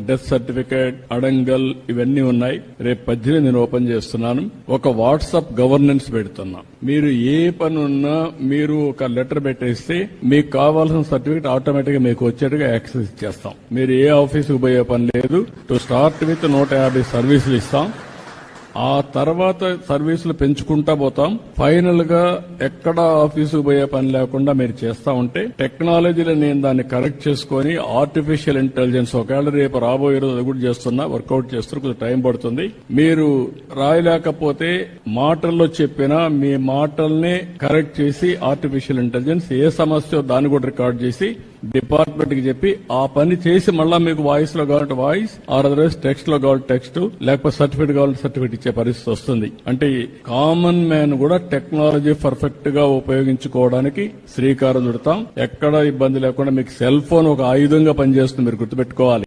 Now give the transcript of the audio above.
Death certificate, adangal ఇవన్నీ ఉన్నాయి. రేపు 18 నేను ఓపెన్ చేస్తున్నాను. ఒక వాట్సాప్ గవర్నెన్స్ పెడుతున్నా. మీరు ఏ పని ఉన్నా మీరు ఒక లెటర్ పెట్టేస్తే మీకు కావాల్సిన సర్టిఫికేట్ ఆటోమేటిక్ గా మీకు వచ్చేట్టుగా యాక్సెస్ ఇచ్చేస్తాం. మీరు ఏ ఆఫీసుకు పోయే పని లేదు. టు స్టార్ట్ విత్ 150 సర్వీసులు ఇస్తాం. ఆ తర్వాత సర్వీసులు పెంచుకుంటా పోతాం. ఫైనల్ గా ఎక్కడ ఆఫీసుకు పోయే పని లేకుండా మీరు చేస్తా ఉంటే టెక్నాలజీలో నేను దాన్ని కరెక్ట్ చేసుకుని ఆర్టిఫిషియల్ ఇంటెలిజెన్స్ ఒకవేళ రేపు రాబోయే రోజు అది కూడా చేస్తున్నా, వర్కౌట్ చేస్తున్నా, కొంచెం టైం పడుతుంది. మీరు రాయలేకపోతే మాటల్లో చెప్పినా మీ మాటల్ని కరెక్ట్ చేసి ఆర్టిఫిషియల్ ఇంటెలిజెన్స్ ఏ సమస్య దాన్ని కూడా రికార్డ్ చేసి డిపార్ట్మెంట్ కి చెప్పి ఆ పని చేసి మళ్ళా మీకు వాయిస్ లో కావాలంటే వాయిస్, అదర్వైజ్ టెక్స్ట్ లో కావాలంటే టెక్స్ట్, లేకపోతే సర్టిఫికేట్ కావాలంటే సర్టిఫికేట్ ఇచ్చే పరిస్థితి వస్తుంది. అంటే కామన్ మ్యాన్ కూడా టెక్నాలజీ పర్ఫెక్ట్ గా ఉపయోగించుకోవడానికి శ్రీకారం చుడతాం. ఎక్కడ ఇబ్బంది లేకుండా మీకు సెల్ ఫోన్ ఒక ఆయుధంగా పనిచేస్తుంది, మీరు గుర్తుపెట్టుకోవాలి.